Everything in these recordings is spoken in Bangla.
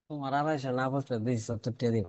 তোমার 250 না বসলে 270 দিব।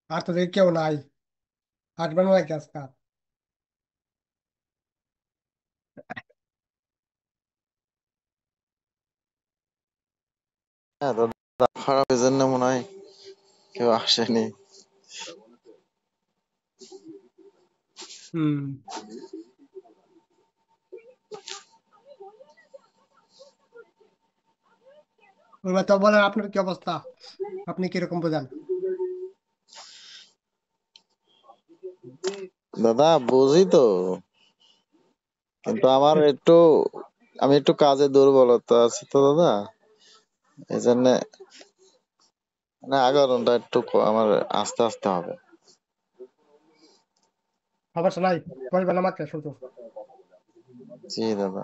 আর তো দেখি কেউ নাই, আসবেন নাকি আজকে? হ্যাঁ দাদা, খারাপ এই জন্য মনে হয় কেউ আসেনি। হুম। এবার তো বলেন আপনার কি অবস্থা, আপনি কিরকম বোঝেন? দাদা বুঝি তো, কিন্তু আমার একটু, আমি একটু কাজে দুর্বলতা আছে তো দাদা। এই জন্য মানে আগানোটা একটু আমার আস্তে আস্তে হবে। সমস্যা নাই, বলবেন আমাকে শুধু। জি দাদা।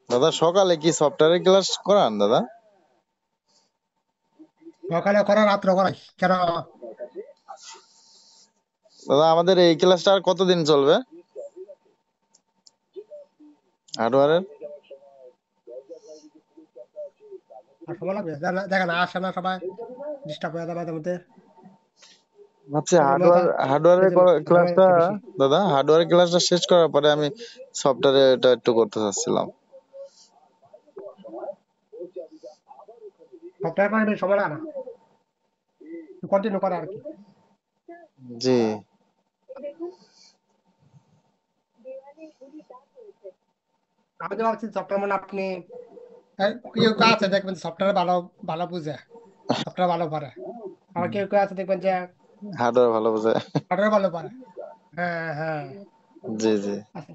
দাদা সকালে কি সফটওয়্যার ক্লাস করান দাদা? সকালে করা রাত্রে করাই কেন? দাদা আমাদের এই ক্লাসটা আর কতদিন চলবে হার্ডওয়্যারের? আর সময় লাগবে? দেখেন আসে না সবাই, ডিস্টার্ব হয়ে যাবে মাঝে মধ্যে। ভাবছি প্রবলেম হয়, এই হার্ডওয়্যারের জন্য সময় ক্লাসটা, একটু বেশি। দাদা হার্ডওয়্যারের ক্লাসটা শেষ করার পরে আমি সফটওয়্যারটা একটু করতে চাচ্ছিলাম। সপ্তাহে পাঁচ দিন সময় লাগে না, কন্টিনিউ করা আর কি। জি আমি তো ভাবছি সপ্তাহে মানে আপনি কেউ কেউ আছে দেখবেন সপ্তাহে ভালো ভালো বুঝে, সপ্তাহে ভালো পারে। আবার কেউ কেউ আছে দেখবেন যে হার্ডওয়্যার ভালো বোঝে। হার্ডওয়্যার ভালো পারে। হ্যাঁ হ্যাঁ, জি জি। আছে।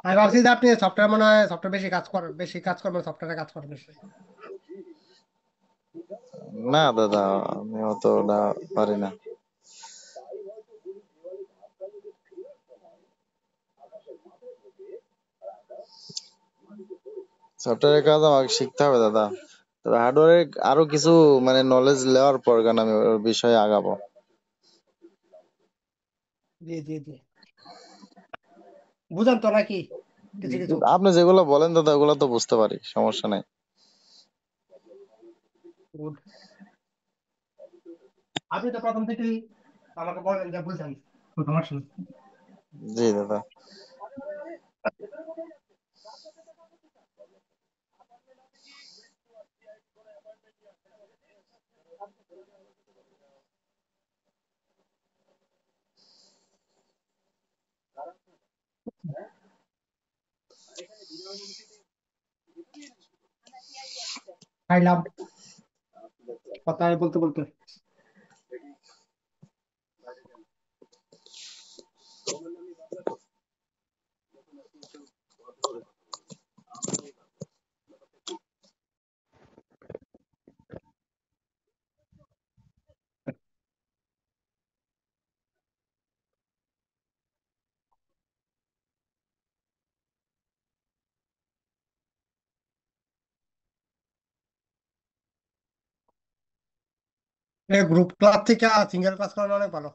আমি ভাবছি যে আপনি সফটওয়্যার মনে হয় সফটওয়্যার বেশি কাজ করবেন, সফটওয়্যারে কাজ করবেন বেশি। না দাদা আমি অতটা পারি না। সফটওয়্যারের কাজ আমাকে শিখতে হবে দাদা। তবে হার্ডওয়্যারে আরো কিছু মানে নলেজ নেওয়ার পর গান আমি ওর বিষয়ে আগাবো। জি জি জি, বুঝেন তো নাকি কিছু কিছু? আপনি যেগুলো বলেন দাদা ওগুলো তো বুঝতে পারি, সমস্যা নাই। Good. আপনি তো প্রথম থেকেই আমাকে বলেন যে বুঝেন, তো সমস্যা নেই। জি দাদা। খাইলাম কথা বলতে বলতে। এই গ্রুপ ক্লাস থেকে সিঙ্গেল ক্লাস করানো অনেক ভালো।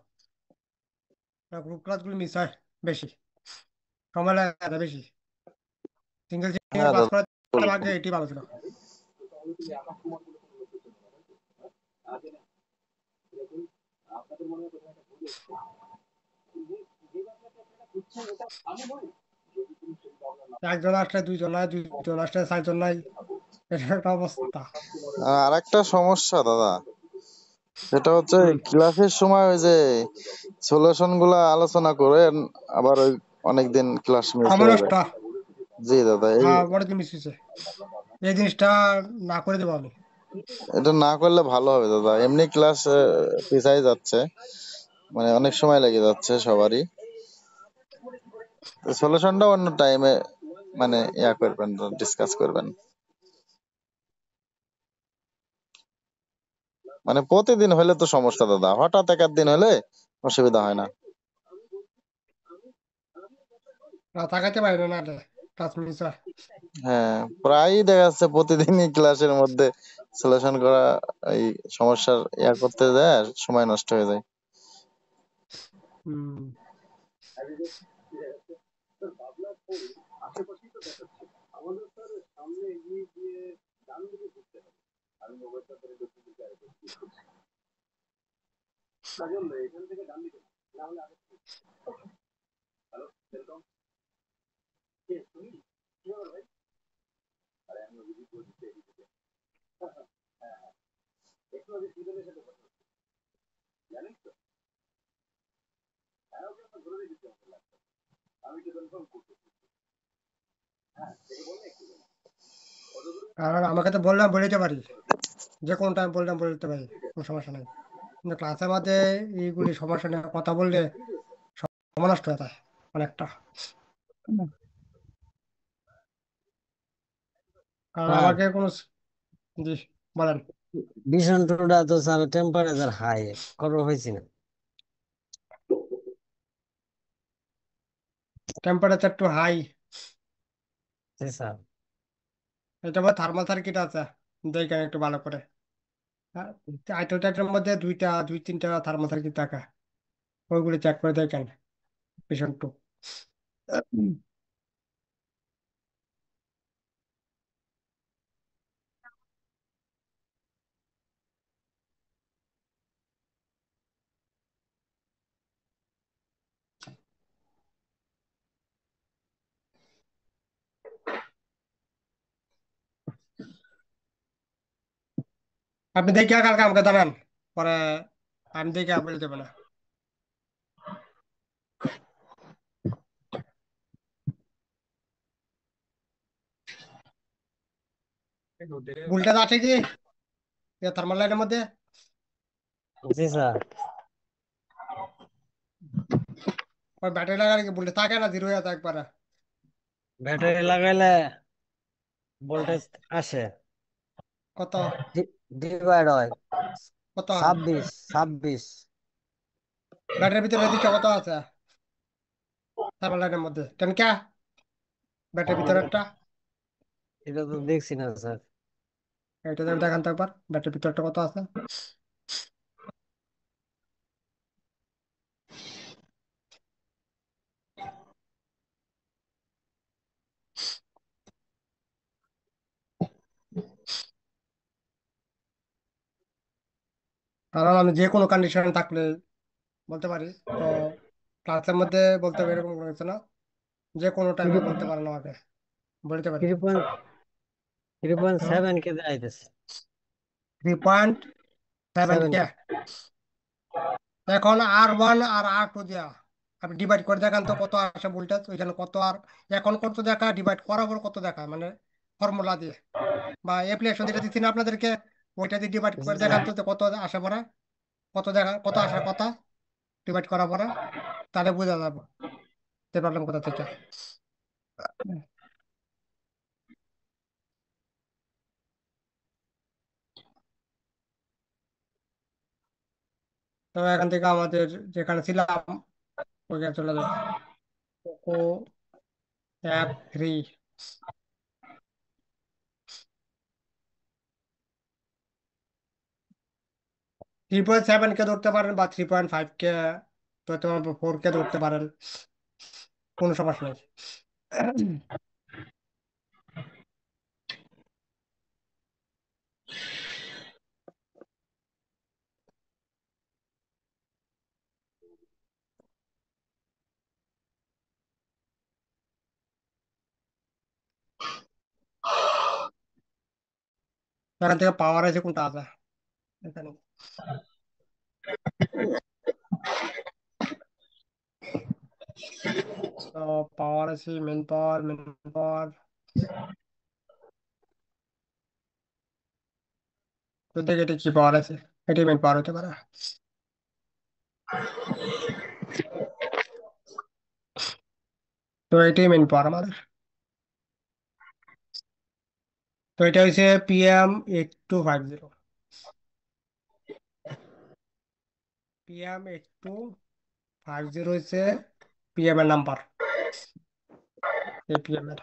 গ্রুপ ক্লাস গুলো মিস হয় বেশি, সময় লাগে বেশি। সিঙ্গেল সিঙ্গেল হ্যাঁ ক্লাস দাদা করার বলুন। আগে এটি ভালো ছিল। একজন আসলে দুইজন নাই, দুইজন আসলে চারজন নাই, এটা একটা অবস্থা। আর একটা সমস্যা দাদা, সেটা হচ্ছে হুম, ক্লাসের সময় ওই যে সলিউশন গুলা আলোচনা করেন, আবার ওই অনেকদিন ক্লাস মিস আমার হয়ে যায়। নষ্ট, জি দাদা এই অনেকদিন মিস হয়েছে। এই জিনিসটা না করে দেবো আমি। এটা না করলে ভালো হবে দাদা, এমনি ক্লাস পিছাই যাচ্ছে, মানে অনেক সময় লেগে যাচ্ছে সবারই। সলিউশনটা অন্য টাইমে মানে ইয়া করবেন, ডিসকাস করবেন। মানে প্রতিদিন হলে তো সমস্যা দাদা, হঠাৎ এক দিন হলে অসুবিধা হয় না। তাকাইতে পারি না, না ক্লাস মিস হয়। হ্যাঁ প্রায়ই দেখা যাচ্ছে প্রতিদিনই ক্লাসের মধ্যে সলিউশন করা, এই সমস্যার ইয়া করতে যায় আর সময় নষ্ট হয়ে যায়। হুম, আর আমাকে তো বললাম বলে দিতে পারি, যে কোনো টাইম বললাম বলে দিতে পারি, কোনো সমস্যা নেই। কিন্তু ক্লাসের মধ্যে এইগুলি সমস্যা নিয়ে কথা বললে সময় নষ্ট হয়ে যায় অনেকটা। কারণ স্যার আমাকে কোনো জি বলেন। ভীষণ টুডা তো স্যার টেম্পারেচার হাই করো হয়েছি না। টেম্পারেচার টু হাই, জি স্যার। এটা আবার থার্মাল সার্কিট আছে, দেখেন একটু ভালো করে। আইটোটাইটের মধ্যে দুই তিনটা থার্মাল সার্কিট থাকে, ওইগুলি চেক করে দেখেন। ভীষণ টু। আপনি দেখে কালকে আমাকে জানান, পরে আমি দেখে বলে দেবো না। ভুলটা আছে কি থার্মাল লাইনের মধ্যে? জি স্যার। ওই ব্যাটারি লাগালে কি ভুলটা থাকে না, জিরো হয়ে যায় একবারে? ব্যাটারি লাগাইলে ভোল্টেজ আসে, কত? ডিভাইড হয় কত হয়? 26 26। ব্যাটারির ভিতরে রেজিস্টার কত আছে থার্মাল লাইনের মধ্যে? 10K ব্যাটারির ভিতরে একটা। এটা তো দেখছি না স্যার। এটা দেখান তো একবার, ব্যাটারির ভিতরটা কত আছে। কারণ আমি যে কোনো কন্ডিশন থাকলে বলতে পারি তো, ক্লাসের মধ্যে বলতে হবে এরকম কোনো কিছু না, যে কোনো টাইমে বলতে পারেন আমাকে, বলতে পারি। 3.7 কে আইতেছে। 3.7K। 7 এখন R1 আর R2 দেওয়া, আপনি ডিভাইড করে দেখান তো কত আসে ভোল্টেজ ওইখানে, কত আর এখন কত দেখা, ডিভাইড করার পর কত দেখা, মানে ফর্মুলা দিয়ে বা অ্যাপ্লিকেশন যেটা দিচ্ছি না আপনাদেরকে, ওইটা দিয়ে ডিভাইড জি করে স্যার। দেখান তো যে কত আসে পড়ে, কত দেখা, কত আসার কথা ডিভাইড করার পরে, তাহলে বোঝা যাবে যে প্রবলেম কোথা থেকে। তো এখান থেকে আমাদের যেখানে ছিলাম ওইখানে চলে যাবে, পোকো F3। 3.7K ধরতে পারেন বা 3.5K, তো তোমার 4K ধরতে পারেন, কোনো সমস্যা নেই। এখান থেকে পাওয়ার আছে কোনটা আছে এখানে, তো পাওয়ার আছে মেন পাওয়ার তো দেখে এটা কি পাওয়ার আছে, এটাই মেন পাওয়ার হতে পারে। তো এটাই মেন পাওয়ার আমাদের। তো এটা হচ্ছে PM8250, PM8250 হচ্ছে পিএম এর নাম্বার, এই পিএম এর।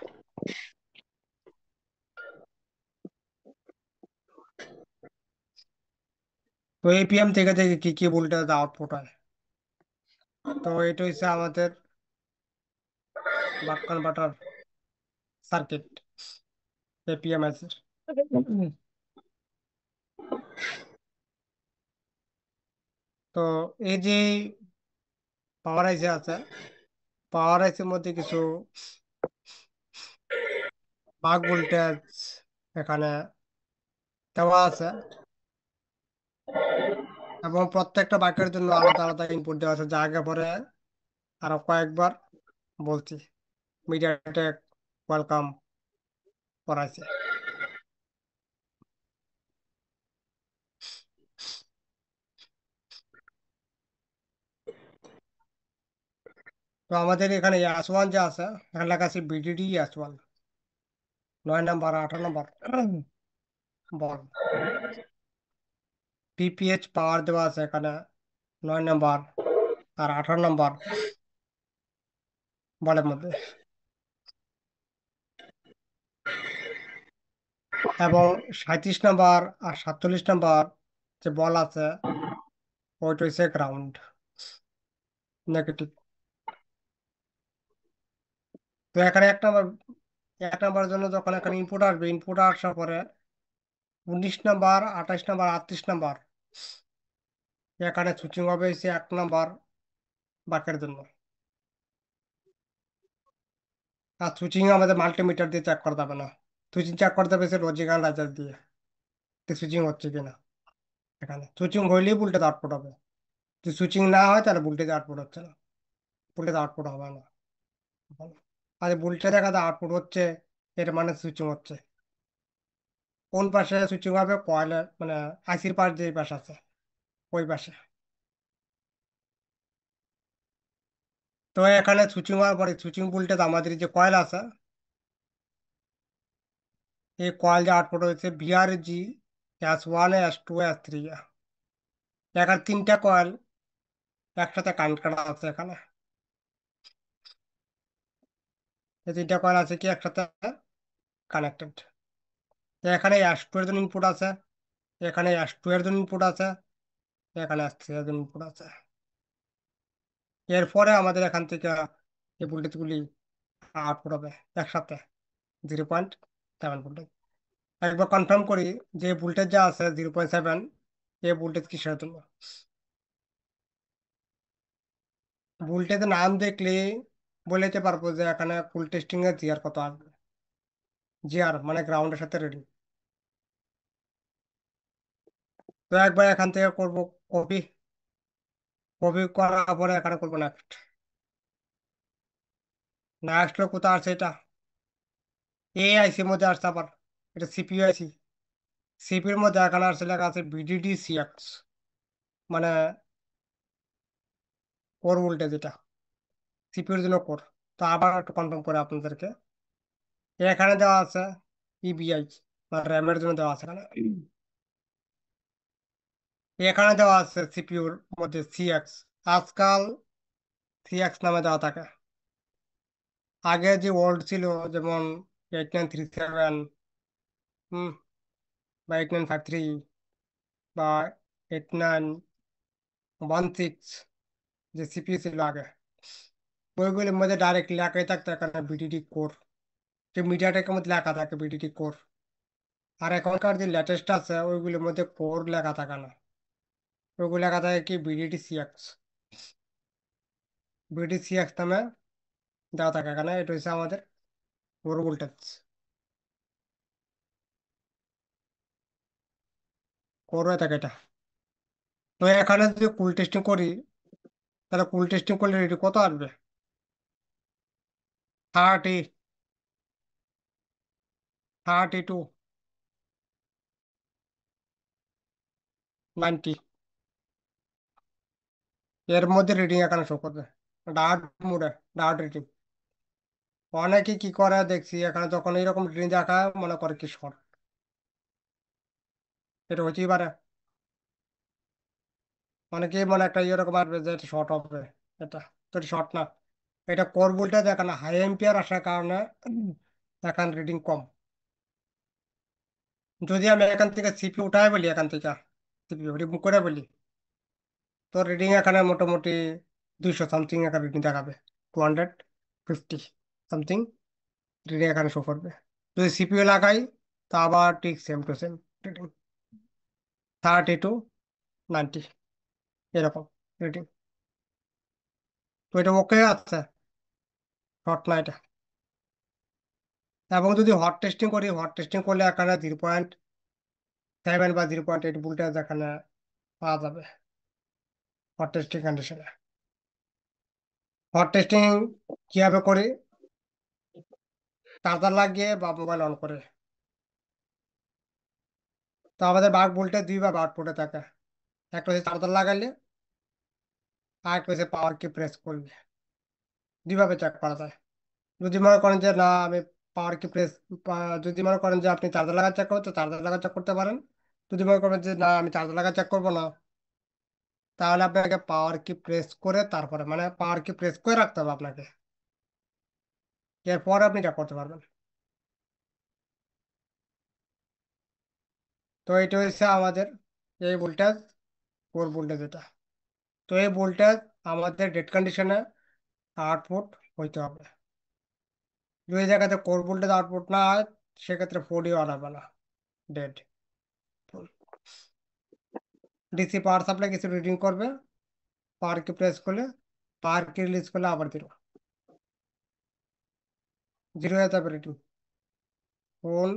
তো এই পিএম থেকে থেকে কি কি ভোল্টেজ আউটপুট হয়, তো এটা হচ্ছে আমাদের বাক কনভার্টার সার্কিট, এই পিএমএস এর। তো এই যে পাওয়ার আইসি আছে, পাওয়ার আইসির মধ্যে কিছু বাক ভোল্টেজ এখানে দেওয়া আছে, এবং প্রত্যেকটা বাকের জন্য আলাদা আলাদা ইনপুট দেওয়া আছে, যা আগে পরে আরো কয়েকবার বলছি। মিডিয়াটেক ওয়েলকাম করাইছে। তো আমাদের এখানে S1 যে আছে, এখানে লেখা আছে বিডিডি S1, 9 নাম্বার 18 নাম্বার বল। পিপিএইচ পাওয়ার দেওয়া আছে এখানে 9 নাম্বার আর 18 নাম্বার বলের মধ্যে। এবং 37 নাম্বার আর 47 নাম্বার যে বল আছে, ওইটা হচ্ছে গ্রাউন্ড, নেগেটিভ। তো এখানে 1 নাম্বারের জন্য যখন এখানে ইনপুট আসবে, ইনপুট আসার পরে 19 নাম্বার, 28 নাম্বার, 38 নাম্বার এখানে সুইচিং হবে হচ্ছে 1 নাম্বার বাকের জন্য। আর সুইচিং আমাদের মাল্টিমিটার দিয়ে চেক করতে হবে না, সুইচিং চেক করতে হবে লজিক অ্যানালাইজার দিয়ে সুইচিং হচ্ছে কিনা। এখানে সুইচিং হইলেই ভোল্টেজ আউটপুট হবে, যদি সুইচিং না হয় তাহলে ভোল্টেজ আউটপুট হচ্ছে না, ভোল্টেজ আউটপুট হবে না। আর ভোল্টেজ দেখা যায় আউটপুট হচ্ছে, এর মানে সুইচিং হচ্ছে। কোন পাশে সুইচিং হবে? কয়েলের মানে আইসির পাশ যে পাশ আছে ওই পাশে। তো এখানে সুইচিং হওয়ার পরে সুইচিং ভোল্টেজ আমাদের যে কয়েল আছে, এই কয়েল যে আউটপুট হচ্ছে VRG S1, S2, S3। এখানে 3টা কয়েল একসাথে কানেক্ট করা আছে এখানে। এই 3টা কয়েল আছে কি একসাথে কানেক্টেড। এখানে S2 এর জন্য ইনপুট আছে, এখানে S2 এর জন্য ইনপুট আছে, এখানে S3 এর জন্য ইনপুট আছে। এরপরে আমাদের এখান থেকে এই ভোল্টেজ গুলি আউটপুট হবে একসাথে 0.7 ভোল্টেজ। একবার কনফার্ম করি যে ভোল্টেজ যা আছে 0.7, এই ভোল্টেজ কিসের জন্য। ভোল্টেজের নাম দেখলে বলতে পারবো যে এখানে ফুল টেস্টিং এর জিআর কত আসবে। জিআর মানে গ্রাউন্ডের সাথে রেডি। তো একবার এখান থেকে করব কপি, কপি করার পরে এখানে করবো নেক্সট। নেক্সট কোথায় আছে এটা? এই আইসির মধ্যে আসছে আবার, এটা সিপিইউ আইসি। সিপির মধ্যে এখানে আসছে লেখা আছে VDD-CX, মানে কোর ভোল্টেজ এটা, সিপিইউর জন্য কোর। তো আবার একটু কনফার্ম করে আপনাদেরকে, এখানে দেওয়া আছে ইবিআই বা র্যামের জন্য দেওয়া আছে এখানে। এখানে দেওয়া আছে সিপিইউর মধ্যে সিএক্স, আজকাল সিএক্স নামে দেওয়া থাকে। আগে যে ওল্ড ছিল, যেমন 8937, হুম, বা 8953, বা 8916 যে সিপিইউ ছিল আগে, ওইগুলোর মধ্যে ডাইরেক্ট লেখাই থাকতো এখানে বিডিডি কোর, যে মিডিয়াটেকের মধ্যে লেখা থাকে বিডিডি কোর। আর এখনকার যে লেটেস্ট আছে ওইগুলোর মধ্যে কোর লেখা থাকে না, ওইগুলো লেখা থাকে কি VDD-CX। VDD-CX নামে দেওয়া থাকে এখানে। এটা হচ্ছে আমাদের কোর ভোল্টেজ, কোর হয়ে থাকে এটা। তো এখানে যদি কুল টেস্টিং করি, তাহলে কুল টেস্টিং করলে রেডি কত আসবে? 30, 32, 90 এর মধ্যে রিডিং এখানে শো করবে। ডার্ট মোডে, ডার্ট রিডিং। অনেকে কি করে দেখছি, এখানে যখন এইরকম রিডিং দেখায় মনে করে কি শর্ট, এটা হতেই পারে। অনেকেই মনে একটা এরকম আসবে যে এটা শর্ট হবে, এটা তো শর্ট না। এটা কোর ভোল্টেজ এখানে হাই এম্পিয়ার আসার কারণে এখানে রিডিং কম। যদি আমি এখান থেকে সিপি উঠাই বলি, এখান থেকে সিপি রিমুভ করে বলি, তো রিডিং এখানে মোটামুটি 200 সামথিং এখানে রিডিং দেখাবে, 250 সামথিং রিডিং এখানে শো করবে। যদি সিপিইউ লাগাই তা আবার ঠিক সেম টু সেম রিডিং, 32, 90 এরকম রিডিং। তো এটা ওকে আছে, শর্ট না এটা। এবং যদি হট টেস্টিং করি, হট টেস্টিং করলে এখানে 0.7 বা 0.8 ভোল্টেজ এখানে পাওয়া যাবে হট টেস্টিং কন্ডিশনে। হট টেস্টিং কিভাবে করি? চার্জার লাগিয়ে বা মোবাইল অন করে। তো আমাদের বাক ভোল্টেজ দুইভাবে আউটপুটে থাকে, একটা হচ্ছে চার্জার লাগাইলে, আর একটা হচ্ছে পাওয়ার কি প্রেস করলে। দুইভাবে চেক করা যায়। যদি মনে করেন যে না আমি পাওয়ার কি প্রেস, যদি মনে করেন যে আপনি চার্জার লাগা চেক করতে চার্জার লাগা চেক করতে পারেন। যদি মনে করেন যে না আমি চার্জার লাগা চেক করবো না, তাহলে আপনাকে পাওয়ার কি প্রেস করে তারপরে মানে পাওয়ার কি প্রেস করে রাখতে হবে আপনাকে, এরপর আপনি চেক করতে পারবেন। তো এটা হচ্ছে আমাদের এই ভোল্টেজ, কোর ভোল্টেজ এটা। তো এই ভোল্টেজ আমাদের ডেড কন্ডিশনে আউটপুট হইতে হবে। যদি জায়গাতে কোর ভোল্টেজ আউটপুট না হয়, সেক্ষেত্রে ফোরই অন হবে না, ডেড। ডিসি পাওয়ার সাপ্লাই কিছু রিডিং করবে, পাওয়ার কি প্রেস করলে, পাওয়ার কি রিলিজ করলে আবার জিরো, জিরো হয়ে যাবে রিডিং, ফোন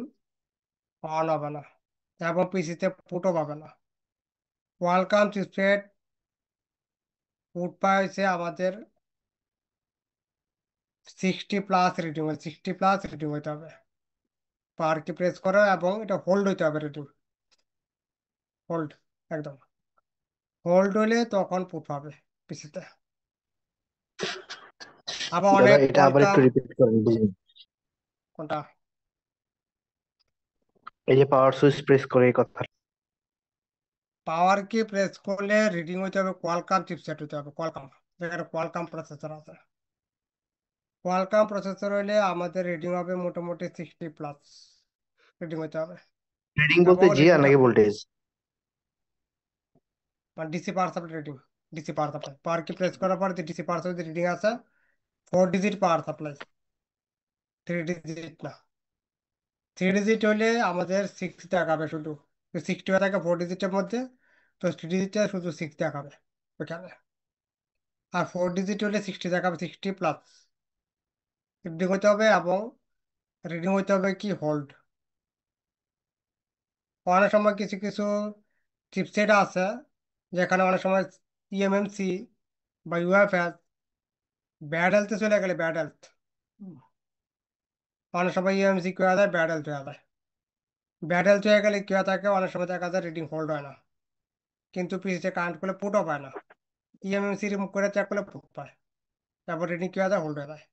অন হবে না এবং পিসিতে পুটও পাবে না। ওয়েলকাম চিপসেট পুট পাইছে আমাদের 60+ রিডিং, 60+ রিডিং হইতে হবে। পাওয়ার কি প্রেস করো এবং এটা হোল্ড হইতে হবে, রিডিং হোল্ড, একদম হোল্ড হইলে তখন পুট পাবে পিসিতে। আবার দাদা অনেক এটা আবার ওয়েলকাম, একটু রিপিট করেন বুঝিনি। কোনটা? এই যে পাওয়ার সুইচ প্রেস করে এই কথা। পাওয়ার কি প্রেস করলে রিডিং হইতে হবে কোয়ালকাম চিপসেট হইতে হবে, কোয়ালকাম, যেখানে কোয়ালকাম প্রসেসর আছে। কোয়ালকাম প্রসেসর হইলে আমাদের রিডিং হবে মোটামুটি 60+ রিডিং হইতে হবে। রিডিং বলতে এবং জিয়া রিডিংটা নাকি ভোল্টেজ? মানে DC power supply reading, DC power supply, power কি প্রেস করার পর যে ডিসি পাওয়ার সাপ্লাই রিডিং আছে 4 ডিজিট পাওয়ার সাপ্লাই, 3 ডিজিট না। 3 ডিজিট হলে আমাদের 6 দেখাবে শুধু, 60 হয়ে থাকে 4 ডিজিটের মধ্যে, তো 3 ডিজিটে শুধু 6 দেখাবে ওখানে। আর 4 ডিজিট হলে 60 দেখাবে, 60+ রিডিং হইতে হবে এবং রিডিং হইতে হবে কি হোল্ড। অনেক সময় কিছু কিছু চিপসেট আছে যেখানে অনেক সময় ইএমএমসি বা ইউএফএস ব্যাড হেলথে চলে গেলে, ব্যাড হেলথ অনেক সময় ইএমসি কি হয়ে যায়, ব্যাড হেলথ হয়ে যায়। ব্যাড হেলথ হয়ে গেলে কি হয়ে থাকে, অনেক সময় দেখা যায় রিডিং হোল্ড হয় না, কিন্তু পিসিতে কানেক্ট করলে পুটও পায় না। ইএমএমসি রিমুভ করে চেক করলে পুট পায়, তারপর রিডিং কি হয়ে যায়, হোল্ড হয়ে যায়।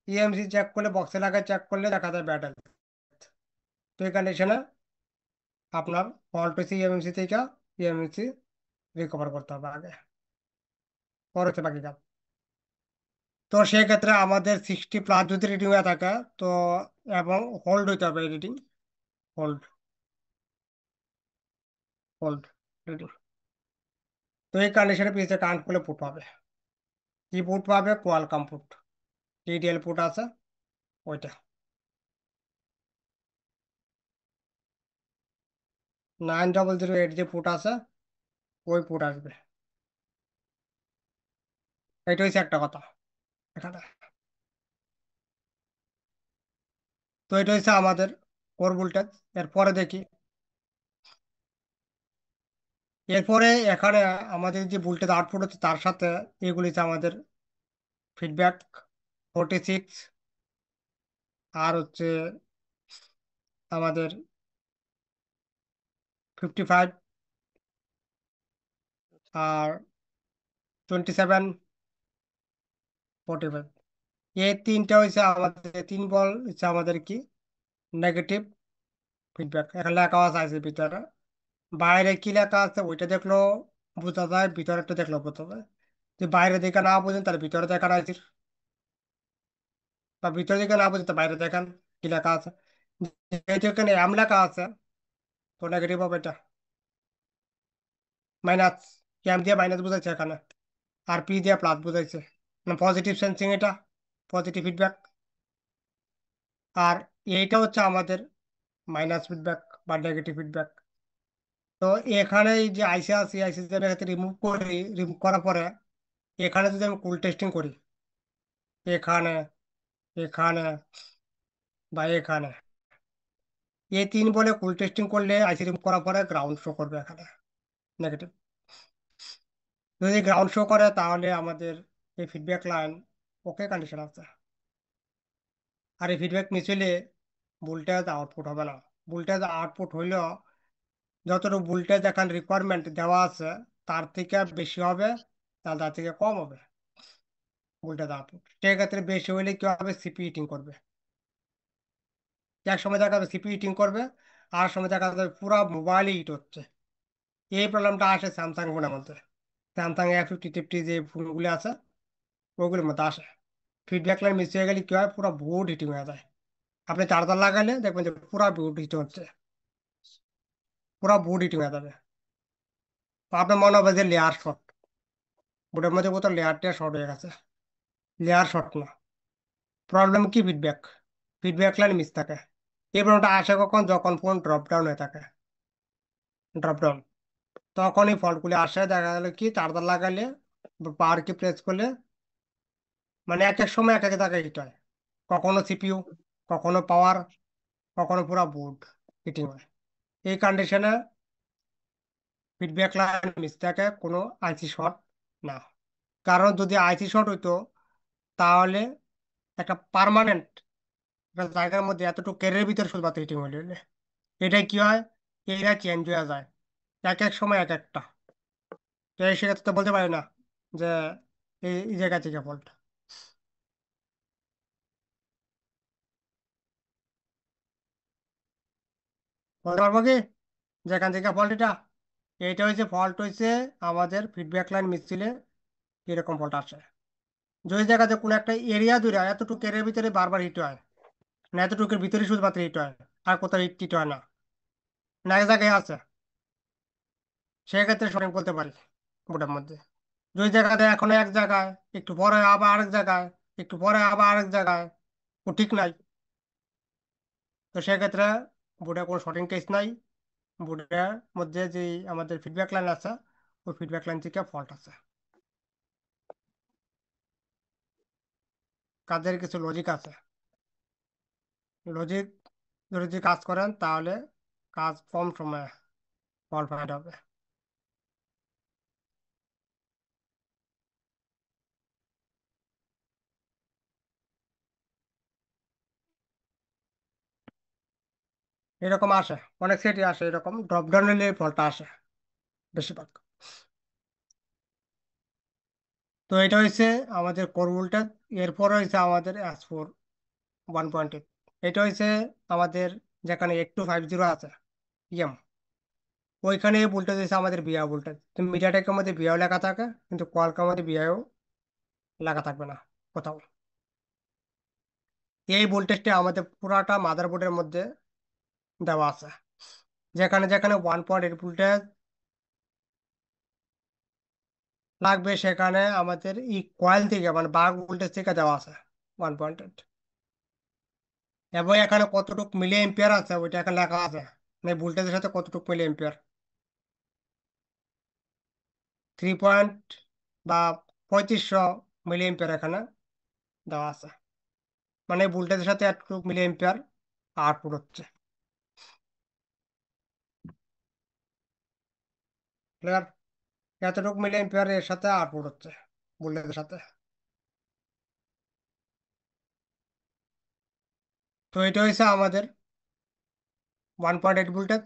ইএমসি চেক করলে বক্সে লাগায় চেক করলে দেখা যায় ব্যাড হেলথ। তো এই কন্ডিশনে আপনার ফল্ট হয়েছে ইএমএমসি থেকে, ইএমএমসি রিকভার করতে হবে আগে, পরে হচ্ছে বাকি কাজ। তো সেক্ষেত্রে আমাদের 60+ যদি রিডিং হয়ে থাকে, তো এবং হোল্ড হইতে হবে রিডিং, হোল্ড, হোল্ড রিডিং। তো এই কন্ডিশনে পিসিতে কানেক্ট করলে পুট পাবে, কি পুট পাবে, কোয়ালকাম পুট, টিডিএল পুট আছে ওইটা, 9008 যে পুট আছে ওই পুট আসবে। এটা হচ্ছে একটা কথা এখানে। তো এটা হচ্ছে আমাদের কোর ভোল্টেজ। এরপরে দেখি, এরপরে এখানে আমাদের যে ভোল্টেজ আউটপুট হচ্ছে তার সাথে এগুলি হচ্ছে আমাদের ফিডব্যাক 46, আর হচ্ছে আমাদের 55, আর 27, 45। এই তিনটা হচ্ছে আমাদের, তিন বল হচ্ছে আমাদের কি নেগেটিভ ফিডব্যাক। এখানে লেখা আছে ভিতরে, বাইরে কি লেখা আছে ওইটা দেখলেও বোঝা যায়, ভিতরেটা দেখলেও বোঝা যায়। যদি বাইরে দেখে না বোঝেন তাহলে ভিতরে দেখার আছে, বা ভিতরে দেখে না বোঝেন তো বাইরে দেখান কি লেখা আছে। যেহেতু এখানে এম লেখা আছে, তো নেগেটিভ হবে এটা, মাইনাস, এম দিয়ে মাইনাস বোঝাইছে এখানে, আর পি দিয়ে প্লাস বোঝাইছে, মানে পজিটিভ সেন্সিং, এটা পজিটিভ ফিডব্যাক। আর এইটা হচ্ছে আমাদের মাইনাস ফিডব্যাক বা নেগেটিভ ফিডব্যাক। তো এখানে এই যে আইসি আছে, আইসি রিমুভ করি, রিমুভ করার পরে এখানে যদি আমি কুল টেস্টিং করি, এখানে, এখানে বা এখানে, এই তিন বলে কুল টেস্টিং করলে আইসি রিমুভ করার পরে গ্রাউন্ড শো করবে এখানে, নেগেটিভ। যদি গ্রাউন্ড শো করে তাহলে আমাদের এই ফিডব্যাক লাইন ওকে কন্ডিশন আছে। আর এই ফিডব্যাক মিস হলে ভোল্টেজ আউটপুট হবে না। ভোল্টেজ আউটপুট হইলেও যতটুকু ভোল্টেজ এখন রিকোয়ারমেন্ট দেওয়া আছে তার থেকে বেশি হবে, তার থেকে কম হবে। Voltage output. সেক্ষেত্রে বেশি হলে কি হবে, সিপি হিটিং করবে। এক সময় দেখা যাবে সিপি হিটিং করবে, আর সময় দেখা যাবে পুরো মোবাইল হিট হচ্ছে। এই প্রবলেমটা আসে স্যামসাং ফোনের মধ্যে। স্যামসাং A50 50 যে ফোনগুলি আছে ওগুলোর মধ্যে আসে। ফিডব্যাক লাইন মিস হয়ে গেলে কি হয়, পুরো বোর্ড হিটিং হয়ে যায়। আপনি চার্জার লাগালে দেখবেন যে পুরো বোর্ড হিটিং হচ্ছে, পুরো বোর্ড হিটিং হয়ে যাবে। তো আপনার মনে হবে যে লেয়ার শর্ট, বোর্ডের মধ্যে কোথাও লেয়ারটা শর্ট হয়ে গেছে। লেয়ার শর্ট না, প্রবলেম কি ফিডব্যাক, ফিডব্যাক লাইন মিস থাকে। এই প্রবলেমটা আসে কখন, যখন ফোন ড্রপ ডাউন হয়ে থাকে, ড্রপ ডাউন, তখন এই ফল্টগুলি আসে। দেখা গেল কি চার্জার লাগালে পাওয়ার কি প্রেস করলে, মানে এক এক সময় এক এক জায়গায় হিট হয়। কখনো সিপিইউ, কখনো পাওয়ার, কখনো পুরো বোর্ড হিটিং হয়। এই কন্ডিশনে ফিডব্যাক লাইন মিস থাকে, কোনো আইসি শর্ট না। কারণ যদি আইসি শর্ট হইতো তাহলে একটা পার্মানেন্ট একটা জায়গার মধ্যে এতটুকু ক্যারিয়ার ভিতরে শুধুমাত্র হিটিং হইলে হইলে। এটাই কি হয়, এরা চেঞ্জ হয়ে যায় এক এক সময় এক একটা। তো সেক্ষেত্রে তো বলতে পারি না যে এই জায়গা থেকে ফল্ট। বলতে পারবো কি যেখান থেকে ফল্ট এটা, এইটা হয়েছে ফল্ট হয়েছে আমাদের ফিডব্যাক লাইন মিসছিলে এরকম ফল্ট আসে। যদি জায়গাতে কোনো একটা এরিয়া দূরে এতটুকু এরিয়ার ভিতরে বারবার হিট হয়, না এতটুকুর ভিতরে শুধুমাত্র হিট হয়, আর কোথাও হিট টিট হয় না, না এক জায়গায় আছে, সেক্ষেত্রে সঠিক বলতে পারি বোর্ডের মধ্যে। দুই জায়গাতে এখনো এক জায়গায়, একটু পরে আবার আরেক জায়গায়, একটু পরে আবার আরেক জায়গায়, ও ঠিক নাই। তো সেক্ষেত্রে বোর্ডে কোনো শর্টিং কেস নাই। বোর্ডের মধ্যে যে আমাদের ফিডব্যাক লাইন আছে, ওই ফিডব্যাক লাইন থেকে ফল্ট আছে। কাজের কিছু লজিক আছে, লজিক যদি কাজ করেন তাহলে কাজ কম সময়ে কোয়ালিফাইড হবে। এরকম আসে, অনেক সেটই আসে, এরকম ড্রপ ডাউনের ফলটা আসে বেশিরভাগ। তো এটা হয়েছে আমাদের কোর ভোল্টেজ। এরপর হয়েছে আমাদের S4 1.8। এটা হয়েছে আমাদের যেখানে 8250 আছে ইএম, ওইখানে ভোল্টেজ হয়েছে আমাদের বিআ ভোল্টেজ। তো মিডিয়াটেকের মধ্যে বিআও লেখা থাকে, কিন্তু কোয়ালকমের মধ্যে বিআও লেখা থাকবে না কোথাও। এই ভোল্টেজটা আমাদের পুরাটা মাদারবোর্ডের মধ্যে দেওয়া আছে। যেখানে যেখানে 1.8 ভোল্টেজ লাগবে, সেখানে আমাদের এই কয়েল থেকে মানে বাল্ব ভোল্টেজ থেকে দেওয়া আছে 1.8। এবং এখানে কতটুকু মিলি এম্পিয়ার আছে ওইটা এখানে লেখা আছে, মানে ভোল্টেজের সাথে কতটুকু মিলি এম্পিয়ার, 3 বা 3500 মিলি এম্পিয়ার এখানে দেওয়া আছে। মানে ভোল্টেজের সাথে এতটুকু মিলি এম্পিয়ার আউটপুট হচ্ছে। ক্লিয়ার? এতটুকু মিলি এম্পিয়ার এর সাথে আউটপুট হচ্ছে ভোল্টেজের সাথে। তো এটা হয়েছে আমাদের 1.8 ভোল্টেজ।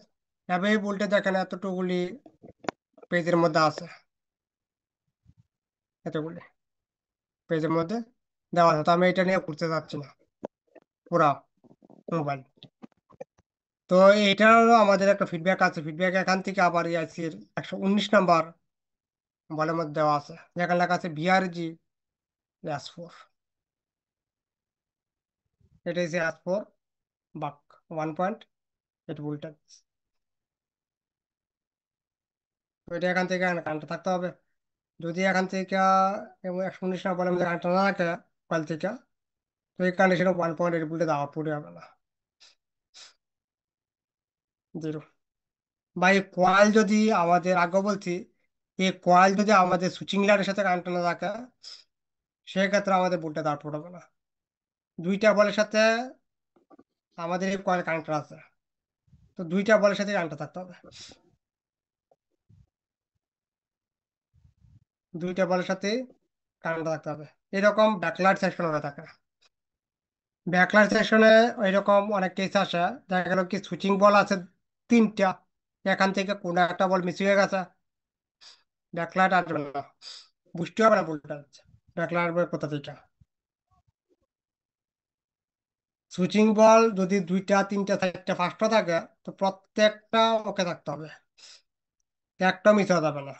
এবং এই ভোল্টেজ এখানে এতটুকুলি পেজের মধ্যে আছে, এতগুলি পেজের মধ্যে দেওয়া আছে। তো আমি এটা নিয়ে ঘুরতে যাচ্ছি না পুরা মোবাইল। তো এটা হলো আমাদের একটা ফিডব্যাক আছে। ফিডব্যাক এখান থেকে আবার আইসির 119 নাম্বার বলের মধ্যে দেওয়া আছে, যেখানে লেখা আছে BRG S4। এটা হচ্ছে S4 বাক 1.8 ভোল্টেজ। তো এটা এখান থেকে কারেন্ট থাকতে হবে। যদি এখান থেকে এবং 119 নাম্বার মধ্যে কারেন্ট না থাকে কয়েল থেকে, তো এই কন্ডিশনে 1.8 ভোল্টেজ আউটপুট হবে না, 0। বা এই কয়েল যদি আমাদের আগে বলছি, এই কয়েল যদি আমাদের সুইচিং লাইনের সাথে কারেন্ট না থাকে, সেক্ষেত্রে আমাদের ভোল্টেজ আউটপুট হবে না। দুইটা বলের সাথে আমাদের এই কয়েল কানেক্টর আছে, তো দুইটা বলের সাথে কানেক্টর থাকতে হবে। দুইটা বলের সাথে কানেক্টর থাকতে হবে। এরকম ব্যাকলাইট সেকশন হয়ে থাকে। ব্যাকলাইট সেকশনে এরকম অনেক কেস আসে, দেখা গেল কি সুইচিং বল আছে 3টা, এখান থেকে কোনো একটা বল মিস হয়ে গেছে, ব্যাকলাইট আসবে না, বুঝতে হবে না ভোল্টেজ। ব্যাকলাইট আসবে কোথা থেকে? সুইচিং বল যদি 2টা 3টা 4টা 5টা থাকে, তো প্রত্যেকটা ওকে থাকতে হবে, একটা মিস হওয়া যাবে না।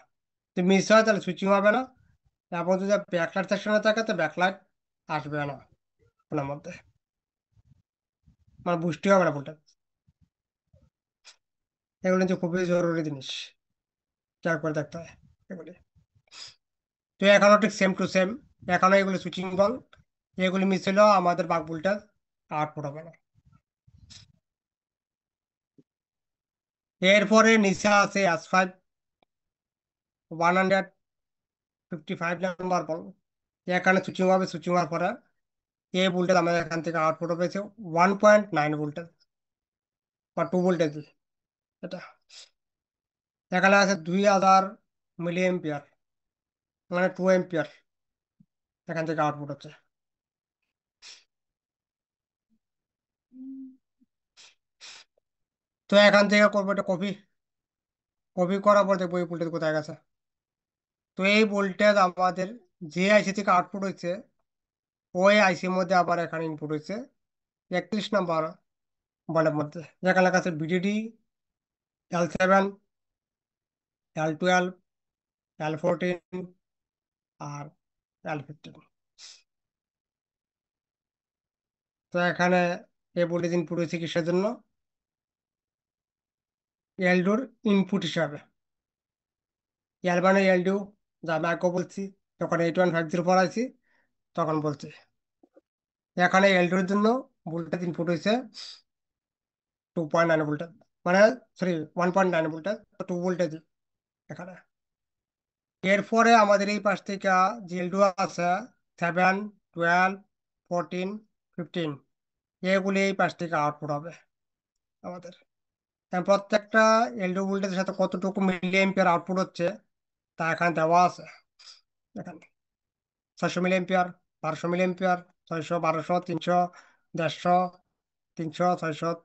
যদি মিস হয় তাহলে সুইচিং হবে না। এবং যদি ব্যাকলাইট সেকশনে থাকে তো ব্যাকলাইট আসবে না ওনার মধ্যে, মানে বুঝতে হবে না ভোল্টেজ। এগুলো হচ্ছে খুবই জরুরি জিনিস, খেয়াল করে দেখতে হয় এগুলি। তো এখনো ঠিক সেম টু সেম, এখনো এগুলো সুইচিং বল, এগুলি মিস হলেও আমাদের বাক ভোল্টেজ আউটপুট হবে না। এরপরে নিচে আছে S5 155 নাম্বার বল, এখানে সুইচিং হবে, সুইচিং হওয়ার পরে এই ভোল্টেজ আমাদের এখান থেকে আউটপুট হয়েছে 1.9 ভোল্টেজ বা 2 ভোল্টেজ। এটা এখানে আছে 2000 মিলি এম্পিয়ার, মানে 2 এম্পিয়ার এখান থেকে আউটপুট হচ্ছে। তো এখান থেকে করবো এটা কপি, কপি করার পর দেখবো এই ভোল্টেজ কোথায় গেছে। তো এই ভোল্টেজ আমাদের যে আইসি থেকে আউটপুট হচ্ছে ওই আইসির মধ্যে আবার এখানে ইনপুট হচ্ছে 31 নাম্বার বলের মধ্যে, যেখানে লেখা আছে বিডিডি L7, L12, L14 আর L15। তো এখানে এই ভোল্টেজ ইনপুট হয়েছে কিসের জন্য? এলডোর ইনপুট হিসাবে। এল মানে এলডু, যা আমি আগে বলছি, যখন 8150 পড়াইছি তখন বলছি। এখানে এলডোর জন্য ভোল্টেজ ইনপুট হয়েছে 2.9 ভোল্টেজ, মানে সরি 1.9 ভোল্টেজ, 2 ভোল্টেজ এখানে। এরপরে আমাদের এই পাশ থেকে যে এলডু আছে 7, 12, 14, 15, এগুলি এই পাশ থেকে আউটপুট হবে আমাদের। এখন প্রত্যেকটা এলডি ভোল্টেজের সাথে কতটুকু মিলি এম্পিয়ার আউটপুট হচ্ছে তা এখানে দেওয়া আছে। এখানে 600 মিলি এম্পিয়ার, 1200 মিলি এম্পিয়ার, 600, 1200, 300, 150, 300, 600,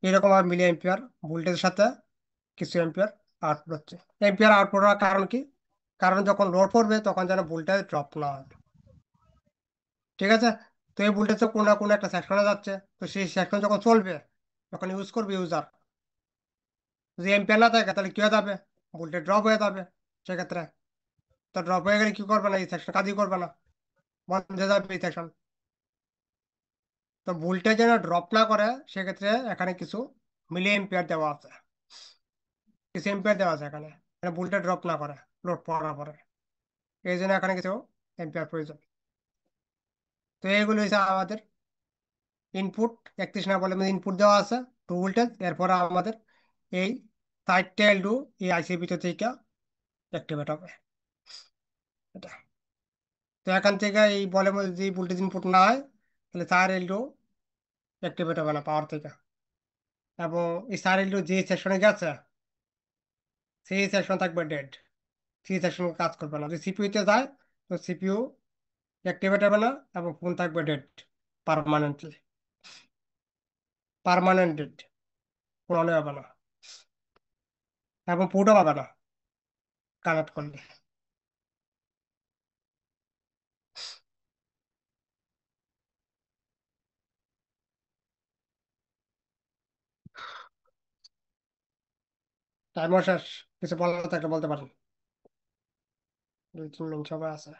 এরকম আর মিলি এম্পিয়ার ভোল্টেজের সাথে কিছু এম্পিয়ার আউটপুট হচ্ছে। এম্পিয়ার আউটপুট হওয়ার কারণ কি? কারণ যখন লোড পড়বে তখন যেন ভোল্টেজ ড্রপ না হয়। ঠিক আছে? তো এই ভোল্টেজ কোনো না কোনো একটা সেকশনে যাচ্ছে, তো সেই সেকশন যখন চলবে, যখন ইউজ করবে ইউজার, যদি এম্পিয়ার না থাকে তাহলে কি হয়ে যাবে? ভোল্টেজ ড্রপ হয়ে যাবে সেক্ষেত্রে। তো ড্রপ হয়ে গেলে কি করবে না, এই সেকশন কাজই করবে না, বন্ধ হয়ে যাবে এই সেকশন। তো ভোল্টেজ যেন ড্রপ না করে সেক্ষেত্রে এখানে কিছু মিলি এম্পিয়ার দেওয়া আছে, কিছু এম্পিয়ার দেওয়া আছে এখানে, ভোল্টেজ ড্রপ না করে লোড পড়ার পরে। এই জন্য এখানে কিছু এম্পিয়ার প্রয়োজন। তো এইগুলো হচ্ছে আমাদের ইনপুট। 31 না বলে ইনপুট দেওয়া আছে 2 ভোল্টেজ। এরপরে আমাদের এই 4টা এলডু এই আইসির ভিতর থেকে অ্যাক্টিভেট হবে এটা। তো এখান থেকে এই বলের মধ্যে যদি ভোল্টেজ ইনপুট না হয় তাহলে 4 এলডু অ্যাক্টিভেট হবে না পাওয়ার থেকে। এবং এই 4 এলডু যে সেকশনে গেছে সেই সেকশন থাকবে ডেড, সেই সেকশন কাজ করবে না। যদি সিপিইউতে যায় তো সিপিইউ অ্যাক্টিভেট হবে না এবং ফোন থাকবে ডেড, পারমানেন্টলি, পারমানেন্ট ডেড, কোনো হবে না এবং ফুটও পাবে না কানেক্ট করলে। টাইমও শেষ, কিছু বলার থাকলে বলতে পারেন, 2-3 মিনিট সবাই আছে।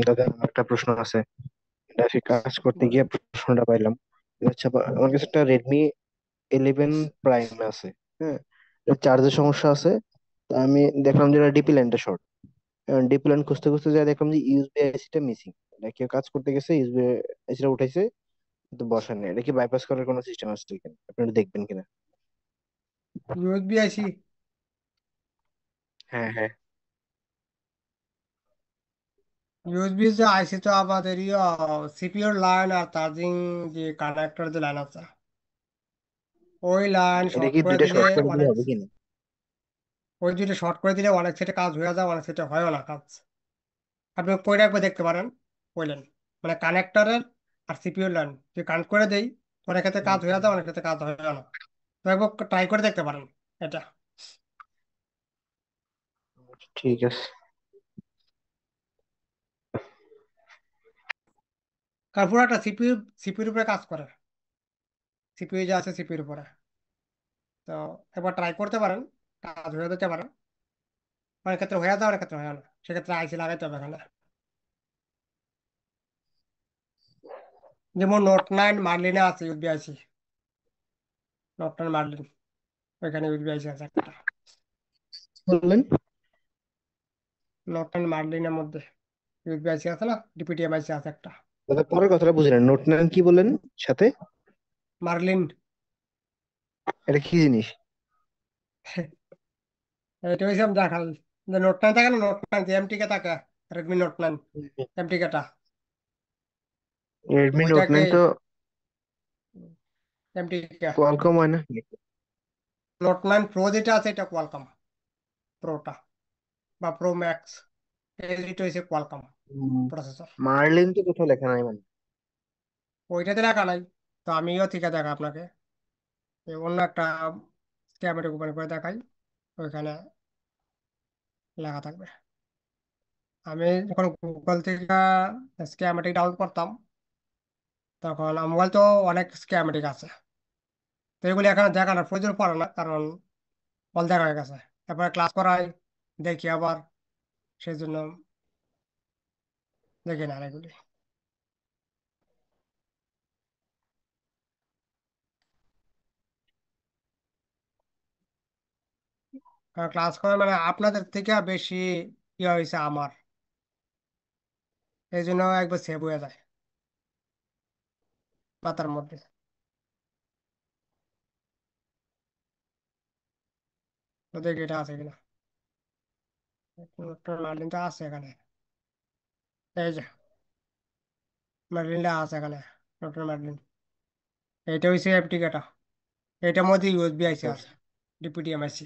দাদা আমার একটা প্রশ্ন আছে, এটা সে কাজ করতে বলেন। গিয়ে প্রশ্নটা পাইলাম। আচ্ছা, আমার কাছে একটা রেডমি 11 প্রাইম আছে। হ্যাঁ, চার্জের সমস্যা আছে। তা আমি দেখলাম যে ডিপি লাইনটা শর্ট। ডিপি লাইন খুঁজতে খুঁজতে যাই দেখলাম যে ইউএসবি আইসিটা মিসিং। কেউ কাজ করতে গেছে, ইউএসবি আইসিটা উঠাইছে কিন্তু বসার নেই। এটা কি বাইপাস করার কোনো সিস্টেম আছে কিনা, আপনারা দেখবেন কিনা? ইউএসবি আইসি, হ্যাঁ হ্যাঁ। ইউএসবি যে আইসি তো আমাদের সিপিইউর লাইন আর চার্জিং যে কানেক্টর যে লাইন আছে, ওই লাইন এটা শর্ট কি করে দুইটা দিলে শর্ট করে দিলে অনেক, হবে কিনা? ওই দুটো শর্ট করে দিলে অনেক সেটে কাজ হয়ে যায়, অনেক সেটে হয়ও না কাজ। আপনি পরে একবার দেখতে পারেন ওই লাইন, মানে কানেক্টরের আর সিপিইউর লাইন যে কানেক্ট করে দেই, অনেক ক্ষেত্রে কাজ হয়ে যায়, অনেক ক্ষেত্রে কাজ হয় না। তো একবার ট্রাই করে দেখতে পারেন এটা। ঠিক আছে। কারণ পুরোটা সিপিইউর উপরে কাজ করে, সিপিইউ যা আছে সিপিইউর উপরে। তো একবার ট্রাই করতে পারেন, কাজ হয়ে যেতে পারে। অনেক ক্ষেত্রে হয়ে যায়, অনেক ক্ষেত্রে হয় না, সেক্ষেত্রে আইসি লাগাইতে হবে এখানে। যেমন নোট 9 মার্লিনে আছে ইউএসবি আইসি, নোট 9 মার্লিন, ওইখানে ইউএসবি আইসি আছে একটা। বললেন নোট 9 মার্লিনের মধ্যে ইউএসবি আইসি আছে না, ডিপিটিএম আইসি আছে একটা। দাদা, পরের কথাটা বুঝলেন, নোট 9 কি বললেন সাথে? মার্লিন। এটা কি জিনিস? এটা হয়েছে আমি দেখাল, যে নোট 9 থাকে না, নোট 9 যে এমটি কে থাকে, রেডমি নোট 9 এমটি কেটা, রেডমি নোট ওইটাকে 9 তো এমটি কে। কোয়ালকম হয় না? নোট 9 প্রো যেটা আছে এটা কোয়ালকম, প্রোটা বা প্রো ম্যাক্স, এটা হয়েছে কোয়ালকম প্রসেসর। মার্লিন তো কোথাও লেখা নাই মানে। ওইটাতে লেখা নাই, তো আমিও ঠিক আছে দেখা আপনাকে অন্য একটা স্ক্যামেটিক ওপেন করে দেখাই, ওইখানে লেখা থাকবে। আমি যখন গুগল থেকে স্ক্যামেটিক ডাউনলোড করতাম, তখন আমার মোবাইল তো অনেক স্ক্যামেটিক আছে, তো এগুলি এখানে দেখানোর প্রয়োজন পড়ে না, কারণ অল দেখা হয়ে গেছে। তারপরে ক্লাস করাই, দেখি আবার, সেই জন্য দেখি না আর এগুলি। কারণ ক্লাস করে মানে আপনাদের থেকে বেশি ইয়ে হয়েছে আমার, এই জন্য একবার সেভ হয়ে যায় মাথার মধ্যে। তো দেখি এটা আছে কিনা, মার্লিনটা আছে এখানে, এই যে মার্লিনটা আছে এখানে, ডক্টর মার্লিন। এটা হচ্ছে অ্যাপটিকেটা, এটার মধ্যে ইউএসবি আইসি আছে, ডিপিটিএম আইসি।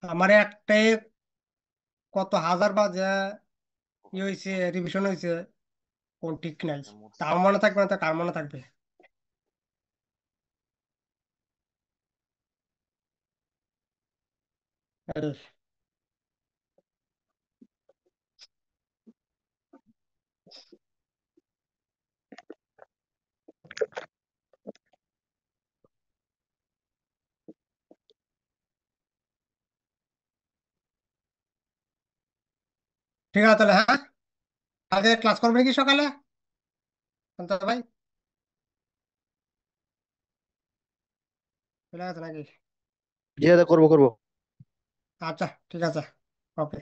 আমার একটাই কত হাজার বা যে ইয়ে হয়েছে, রিভিশন হয়েছে, কোন ঠিক নাই। তার মনে থাকবে না তো কার মনে থাকবে। এই, ঠিক আছে তাহলে, হ্যাঁ। আগে ক্লাস করবে কি সকালে অন্ত ভাই? চলে গেছে নাকি? জি দাদা, করবো করবো। আচ্ছা ঠিক আছে, ওকে।